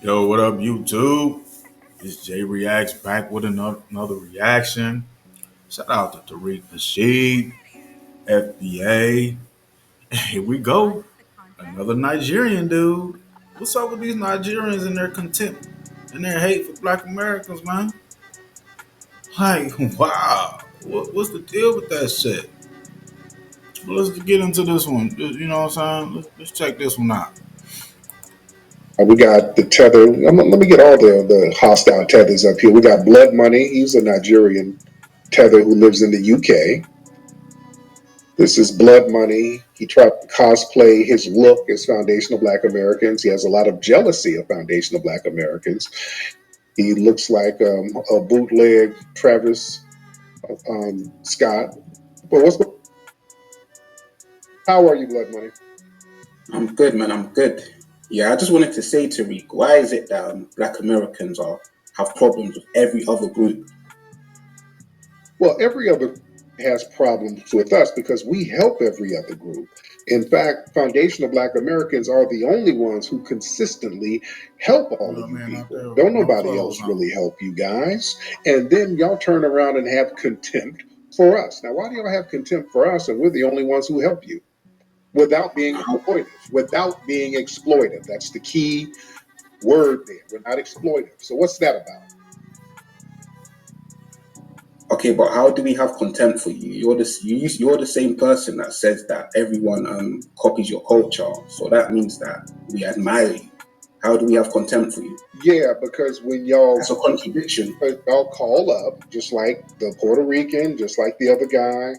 Yo, what up, YouTube? It's Jay Reacts back with another reaction. Shout out to Tariq Nasheed, FBA. Here we go. Another Nigerian dude. What's up with these Nigerians and their contempt and their hate for black Americans, man? Like, wow. What's the deal with that shit? Well, let's get into this one. You know what I'm saying? Let's check this one out. We got the tether. Let me get all the hostile tethers up here. We got Blood Money. He's a Nigerian tether who lives in the UK. This is Blood Money. He tried to cosplay his look as foundational Black Americans. He has a lot of jealousy of foundational Black Americans. He looks like a bootleg Travis Scott. But how are you, Blood Money? I'm good, man. I'm good. Yeah, I just wanted to say to Rick, why is it that Black Americans have problems with every other group? Well, every other has problems with us because we help every other group. In fact, foundational Black Americans are the only ones who consistently help all Little of you man out people. there with Don't no nobody clothes else on. really help you guys. And then y'all turn around and have contempt for us. Now, why do y'all have contempt for us and we're the only ones who help you? Without being How- exploitive. Without being exploitive. That's the key word there. We're not exploitive. So what's that about? Okay, but how do we have contempt for you? You're the same person that says that everyone copies your culture, so that means that we admire you. How do we have contempt for you? Yeah, because when That's a contradiction. y'all call up, just like the Puerto Rican, just like the other guy,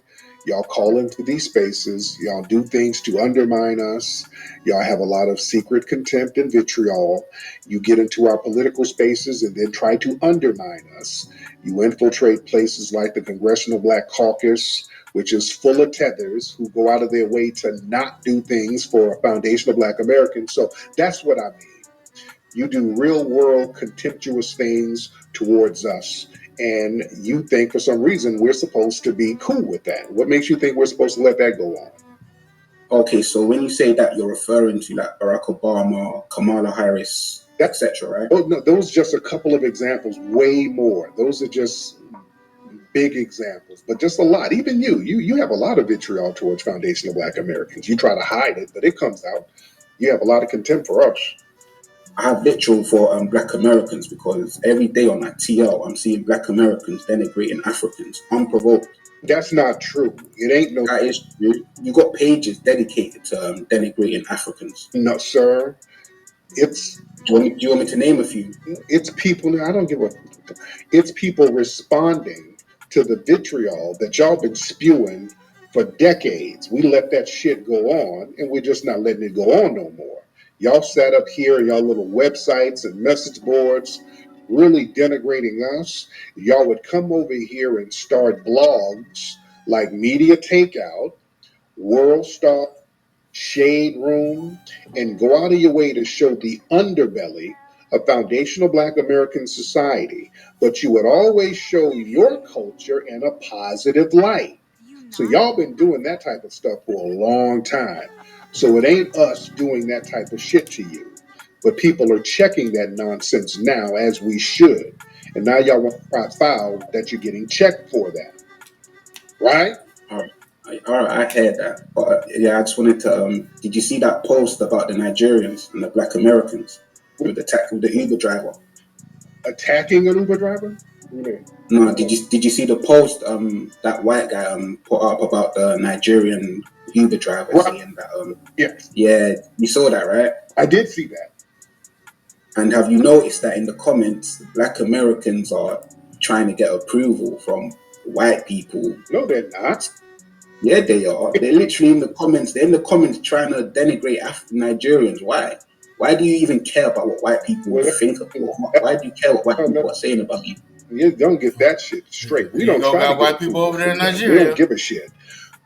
y'all call into these spaces, y'all do things to undermine us, y'all have a lot of secret contempt and vitriol. You get into our political spaces and then try to undermine us. You infiltrate places like the Congressional Black Caucus, which is full of tethers who go out of their way to not do things for a foundation of Black Americans. So that's what I mean. You do real world contemptuous things towards us. And you think for some reason we're supposed to be cool with that. What makes you think we're supposed to let that go on? Okay, so when you say that, you're referring to like Barack Obama, Kamala Harris, That etc., right? oh, no, those are just a couple of examples, way more. Those are just big examples, but just a lot. Even you have a lot of vitriol towards foundational Black Americans. You try to hide it, but it comes out. You have a lot of contempt for us. I have vitriol for Black Americans because every day on that TL, I'm seeing Black Americans denigrating Africans unprovoked. That's not true. It ain't no. That is true. You got pages dedicated to denigrating Africans. No, sir. It's Do you want me to name a few? it's people. I don't give a. It's people responding to the vitriol that y'all been spewing for decades. We let that shit go on, and we're just not letting it go on no more. Y'all sat up here in y'all little websites and message boards, really denigrating us. Y'all would come over here and start blogs like Media Takeout, World Star, Shade Room, and go out of your way to show the underbelly of foundational Black American society. But you would always show your culture in a positive light. So y'all been doing that type of stuff for a long time. So it ain't us doing that type of shit to you. But people are checking that nonsense now as we should. And now y'all want to file that you're getting checked for that. Right? All right, I heard that, but yeah, I just wanted to. Did you see that post about the Nigerians and the Black Americans with the Uber driver? Attacking an Uber driver? What do you mean? No, did you see the post that white guy put up about the Nigerian Uber driver Right. saying that Yes. yeah, you saw that, right? I did see that. And have you noticed that in the comments, Black Americans are trying to get approval from white people? No, they're not. Yeah, they are. They're literally in the comments. They're in the comments trying to denigrate Nigerians. Why? Why do you even care about what white people Well, think of you? Why do you care what white no, no, people are saying about you? you don't get that shit straight. We Here you don't go, try to got get white people approval over there from in them. We don't Nigeria. give a shit.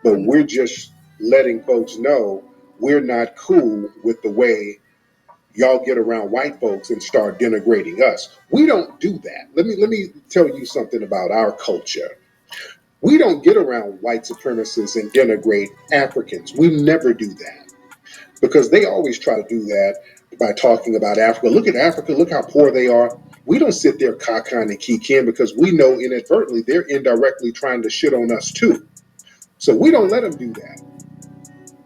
But we're just letting folks know we're not cool with the way y'all get around white folks and start denigrating us. We don't do that. Let me tell you something about our culture. We don't get around white supremacists and denigrate Africans. We never do that because they always try to do that by talking about Africa. Look at Africa, look how poor they are. We don't sit there cockeying and kicking because we know inadvertently they're indirectly trying to shit on us too. So we don't let them do that.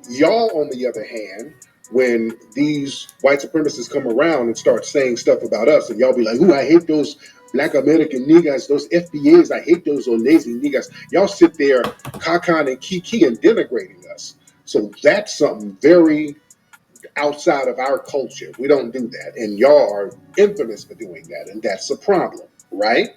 Y'all, on the other hand, when these white supremacists come around and start saying stuff about us, and y'all be like, "Ooh, I hate those Black American niggas, those FBAs, I hate those old lazy niggas." Y'all sit there, kakan and kiki and denigrating us. So that's something very outside of our culture. We don't do that, and y'all are infamous for doing that, and that's a problem, right?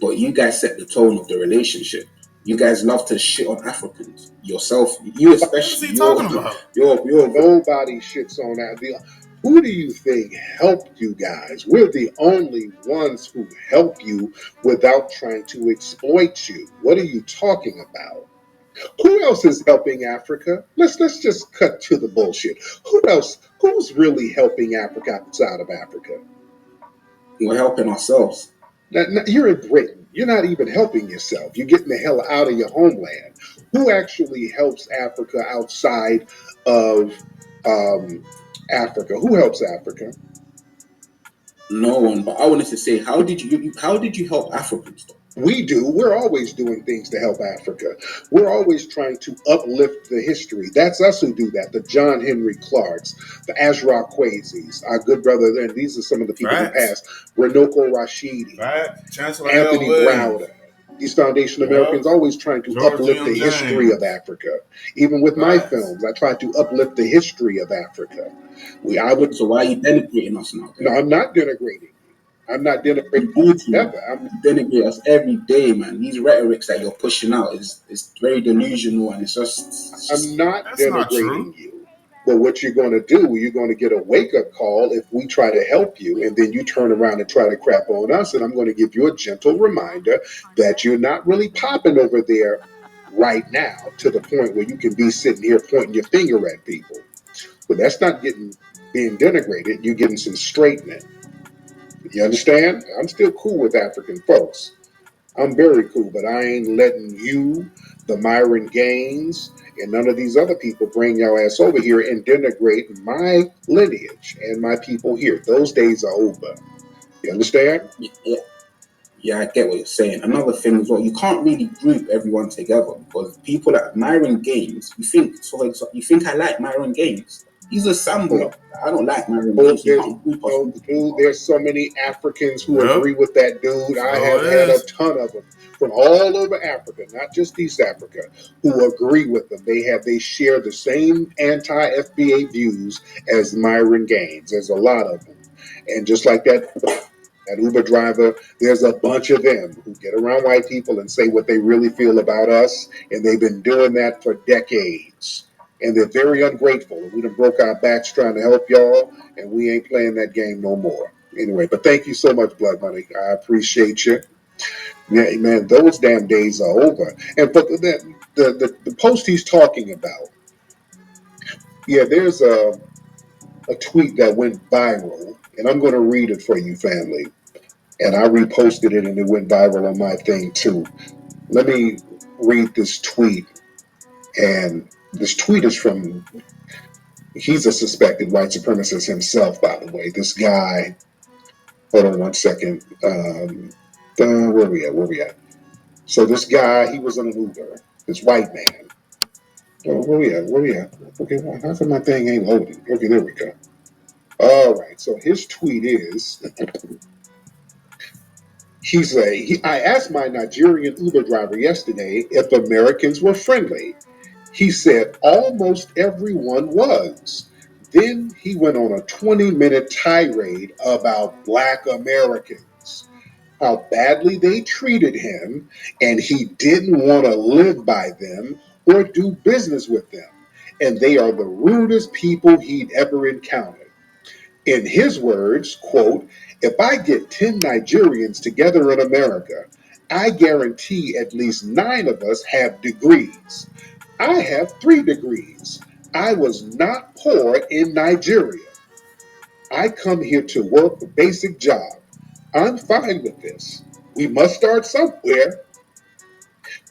But you guys set the tone of the relationship. You guys love to shit on Africans. Yourself, you What is especially, he talking about? you're Nobody shits on that. Who do you think helped you guys? We're the only ones who help you without trying to exploit you. What are you talking about? Who else is helping Africa? Let's just cut to the bullshit. Who else? Who's really helping Africa outside of Africa? we're helping ourselves. Now, you're in Britain. You're not even helping yourself. You're getting the hell out of your homeland. Who actually helps Africa outside of um, Africa? Who helps Africa? No one. But I wanted to say, how did you help Africans though? We do. We're always doing things to help Africa. We're always trying to uplift the history. That's us who do that. The John Henry Clarks, the Azra Kwazis, our good brother. And these are some of the people who Facts. passed. Renoko Rashidi, Facts. Chancellor L. Anthony Williams. Browder. These Foundation Yep. Americans always trying to George uplift M. the history of James. Africa. Even with my Facts. films, I try to uplift the history of Africa. I would. So why are you denigrating us now No, then? I'm not denigrating you. I'm not denigrating You do to. ever. I'm You denigrate us every day, man. These rhetorics that you're pushing out is very delusional, and it's I'm just not That's not true. denigrating you. But what you're going to do, you're going to get a wake up call if we try to help you, and then you turn around and try to crap on us. And I'm going to give you a gentle reminder that you're not really popping over there right now to the point where you can be sitting here pointing your finger at people. But that's not getting being denigrated. You're getting some straightening. You understand? I'm still cool with African folks. I'm very cool, but I ain't letting you, the Myron Gaines, and none of these other people bring your ass over here and denigrate my lineage and my people here. Those days are over. You understand? yeah, yeah, I get what you're saying. Another thing as well, you can't really group everyone together because people like Myron Gaines, you think I like Myron Gaines? He's a No, Sambo. I don't like Myron oh, Gaines. You there's can't group us no all dude. together. There's so many Africans who Yep. agree with that dude. I So have had a is. ton of them from all over Africa, not just East Africa, who agree with them. They share the same anti-FBA views as Myron Gaines. There's a lot of them, and just like that Uber driver, there's a bunch of them who get around white people and say what they really feel about us, and they've been doing that for decades. And they're very ungrateful. And we done broke our backs trying to help y'all, and we ain't playing that game no more. Anyway, but thank you so much, Blood Money. I appreciate you. Yeah, man, those damn days are over. And but the post he's talking about, yeah, there's a tweet that went viral, and I'm going to read it for you, family. And I reposted it and it went viral on my thing too. Let me read this tweet. And this tweet is from, he's a suspected white supremacist himself, by the way. This guy, hold on one second. Where we at? Where we at? So this guy, he was on an Uber, this white man. Oh, where we at? Where we at? Okay, well, how come my thing ain't loading? Okay, there we go. All right, so his tweet is, I asked my Nigerian Uber driver yesterday if Americans were friendly. He said almost everyone was. Then he went on a 20-minute tirade about Black Americans, how badly they treated him, and he didn't want to live by them or do business with them. And they are the rudest people he'd ever encountered. In his words, quote, if I get 10 Nigerians together in America, I guarantee at least 9 of us have degrees. I have 3 degrees. I was not poor in Nigeria. I come here to work a basic job. I'm fine with this. We must start somewhere.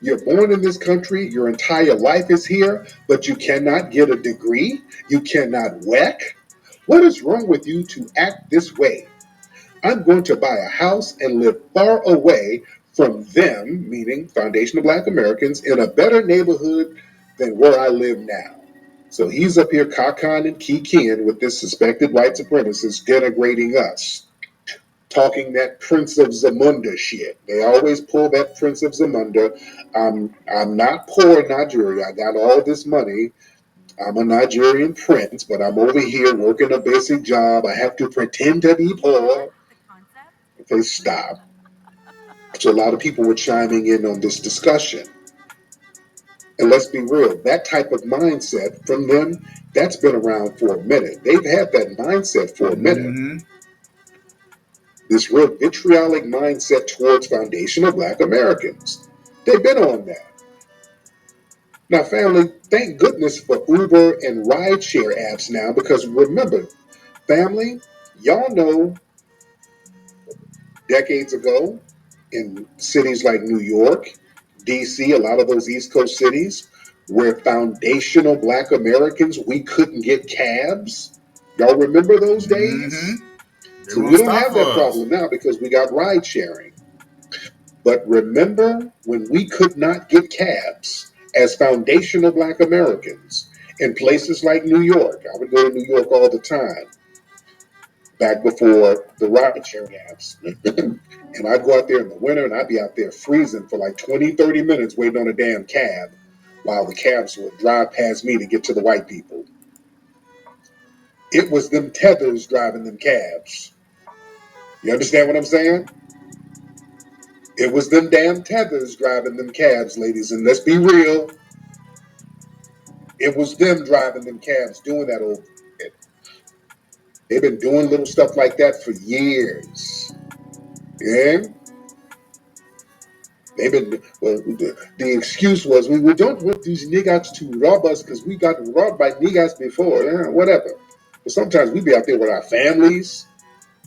You're born in this country, your entire life is here, but you cannot get a degree. You cannot work. What is wrong with you to act this way? I'm going to buy a house and live far away from them, meaning foundational black Americans, in a better neighborhood than where I live now. So he's up here cacan and kikiing with this suspected white supremacist denigrating us, talking that Prince of Zamunda shit. They always pull that Prince of Zamunda. I'm not poor in Nigeria. I got all this money. I'm a Nigerian prince, but I'm over here working a basic job. I have to pretend to be poor. Okay, stop. So a lot of people were chiming in on this discussion. And let's be real, that type of mindset from them, that's been around for a minute. They've had that mindset for a minute. Mm-hmm. This real vitriolic mindset towards foundational black Americans. They've been on that. Now, family, thank goodness for Uber and rideshare apps now, because remember, family, y'all know decades ago in cities like New York, DC, a lot of those East Coast cities, where foundational black Americans, we couldn't get cabs. Y'all remember those Mm-hmm. days? They So we won't don't stop have for that us. problem now because we got ride sharing. But remember when we could not get cabs as foundational black Americans in places like New York? I would go to New York all the time back before the ride sharing apps. And I'd go out there in the winter and I'd be out there freezing for like 20, 30 minutes waiting on a damn cab while the cabs would drive past me to get to the white people. It was them tethers driving them cabs. You understand what I'm saying? It was them damn tethers driving them cabs, ladies. And let's be real, it was them driving them cabs doing that old. They've been doing little stuff like that for years. Yeah, they've been. Well, the excuse was we don't want these niggas to rob us because we got robbed by niggas before. Yeah, whatever. But sometimes we be out there with our families.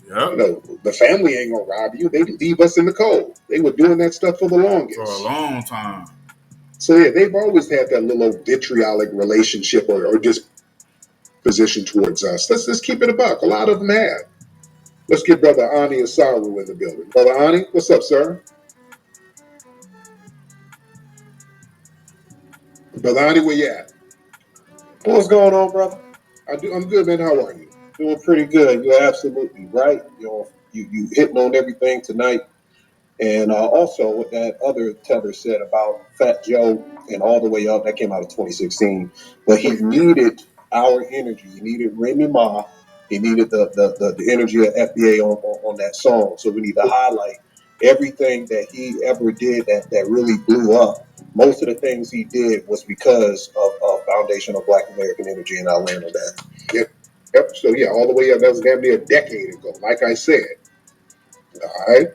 You Yep. know, the family ain't gonna rob you. They leave us in the cold. They were doing that stuff for the For a longest. long time. So yeah, they've always had that little vitriolic relationship or disposition towards us. Let's keep it a buck. A lot of them have. Let's get Brother Ani Asaru in the building. Brother Ani, what's up, sir? Brother Ani, where you at? What's going on, brother? I'm good, man. How are you? Doing pretty good. You're absolutely right. You hitting on everything tonight. And also what that other tether said about Fat Joe and all the way up, that came out of 2016. But he needed our energy. He needed Remy Ma. He needed the energy of FBA on that song. So we need to highlight everything that he ever did that really blew up. Most of the things he did was because of Foundation of Black American Energy, and I'll land on that. Yep. Yep. So yeah, all the way up. That was damn near a decade ago. Like I said. All right.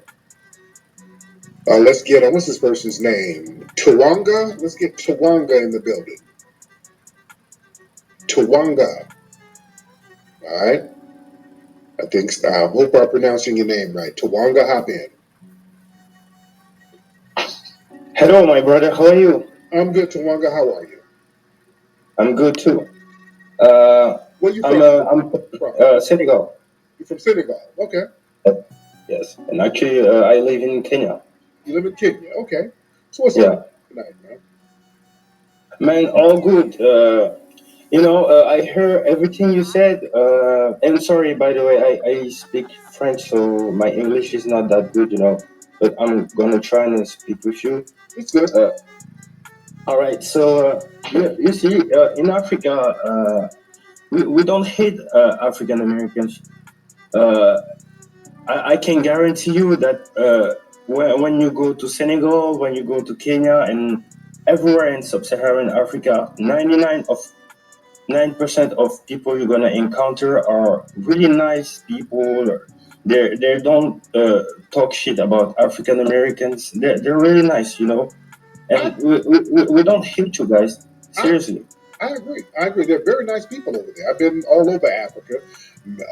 Let's get on. What's this person's name? Tawanga. Let's get Tawanga in the building. Tawanga. All right. I hope I'm pronouncing your name right. Tawanga, hop in. Hello, my brother. How are you? I'm good, Tawanga. How are you? I'm good too. Where you I'm from? Senegal. You're from Senegal. Okay. Yes, and actually, I live in Kenya. You live in Kenya. Okay. So what's Yeah, up tonight, man? man, all good. I heard everything you said. And sorry, by the way, I speak French, so my English is not that good. But I'm gonna try and speak with you. It's good. All right. So you see, in Africa, we don't hate African Americans. Uh, I can guarantee you that when you go to Senegal, when you go to Kenya, and everywhere in sub-Saharan Africa, 99% of people you're gonna encounter are really nice people. They don't talk shit about African Americans. They're really nice. And we don't hate you guys. I, Seriously. I agree. I agree. They're very nice people over there. I've been all over Africa.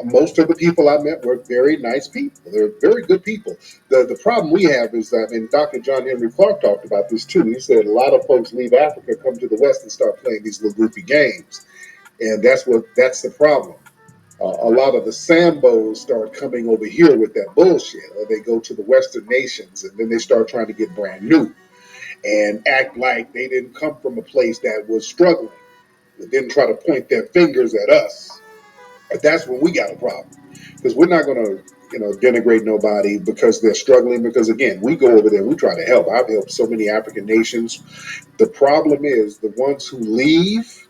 Most of the people I met were very nice people. They're very good people. The problem we have is that, and Dr. John Henry Clark talked about this too. He said a lot of folks leave Africa, come to the West, and start playing these little goofy games, and that's the problem. A lot of the Sambos start coming over here with that bullshit, or they go to the Western nations and then they start trying to get brand new and act like they didn't come from a place that was struggling. They didn't try to point their fingers at us. That's when we got a problem, because we're not going to, denigrate nobody because they're struggling. Because again, we go over there, we try to help. I've helped so many African nations. The problem is the ones who leave,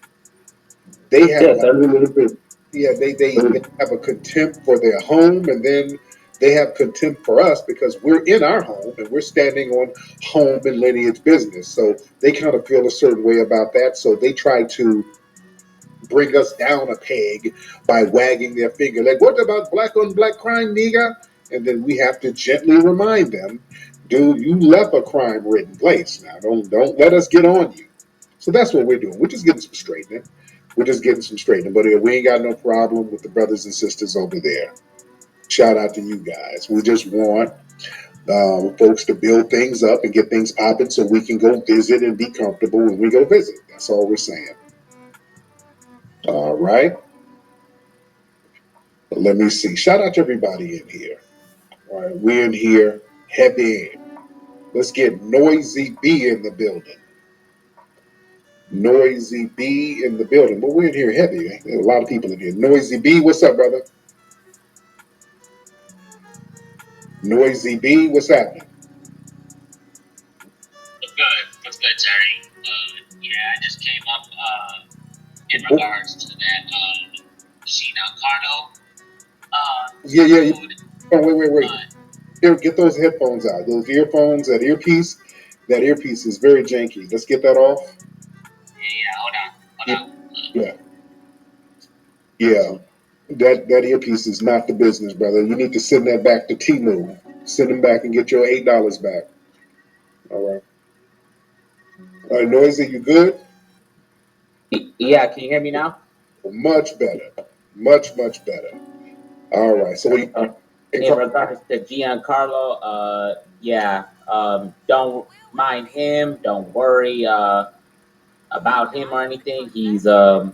they have Yes, I really agree. yeah, they have a contempt for their home, and then they have contempt for us because we're in our home and we're standing on home and lineage business. So they kind of feel a certain way about that. So they try to bring us down a peg by wagging their finger, like, what about black on black crime, nigga? And then we have to gently remind them, dude, you left a crime ridden place. Now don't let us get on you. So that's what we're doing. We're just getting some straightening. We're just getting some straightening. But we ain't got no problem with the brothers and sisters over there. Shout out to you guys. We just want folks to build things up and get things popping so we can go visit and be comfortable when we go visit. That's all we're saying. All right. Let me see. Shout out to everybody in here. All right. We're in here heavy. Let's get Noisy B in the building. Noisy B in the building. But we're in here heavy. There's a lot of people in here. Noisy B, what's up, brother? Noisy B, what's happening? What's good? What's good, Terry? Yeah, I just came up in regards to that Sheena Carno Yeah. dude. Oh, wait. Uh, Here, get those headphones out. Those earphones, that earpiece is very janky. Let's get that off. yeah, hold Yeah, on. yeah. Yeah. That earpiece is not the business, brother. You need to send that back to Timu. Send them back and get your $8 back. All right. All right, Noisy, you good? Yeah, can you hear me now? Much better. Much better. All right. So we In regards to Giancarlo, yeah, don't mind him. Don't worry about him or anything. He's a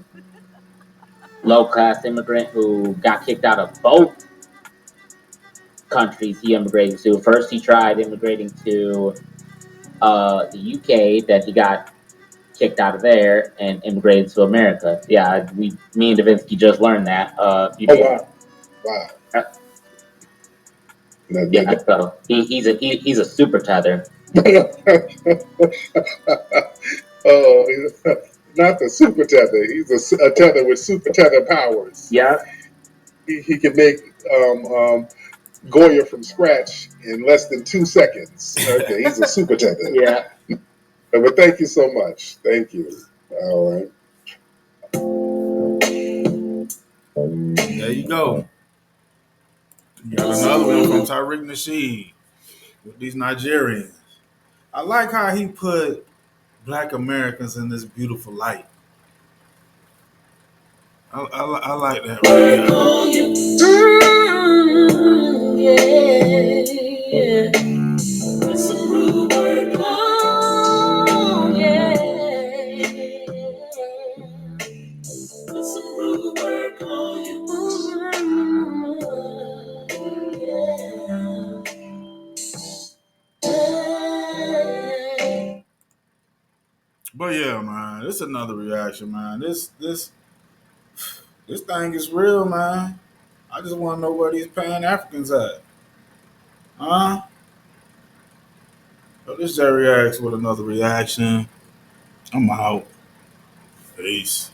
low class immigrant who got kicked out of both countries he immigrated to. First, he tried immigrating to the UK, then he got kicked out of there and immigrated to America. Yeah, me and Davinsky just learned that a few days ago. Wow. Yeah, so he's a super tether. Oh, not the super tether. He's a tether with super tether powers. Yeah. He can make Goya from scratch in less than 2 seconds. Okay, he's a super tether. Yeah. But thank you so much. Thank you. All right. There you go. You got another one from Tariq Nasheed with these Nigerians. I like how he put black Americans in this beautiful light. I like that right here. But yeah, man, it's another reaction, man. This thing is real, man. I just want to know where these Pan Africans at, huh? So this Jerry reacts with another reaction. I'm out. Peace.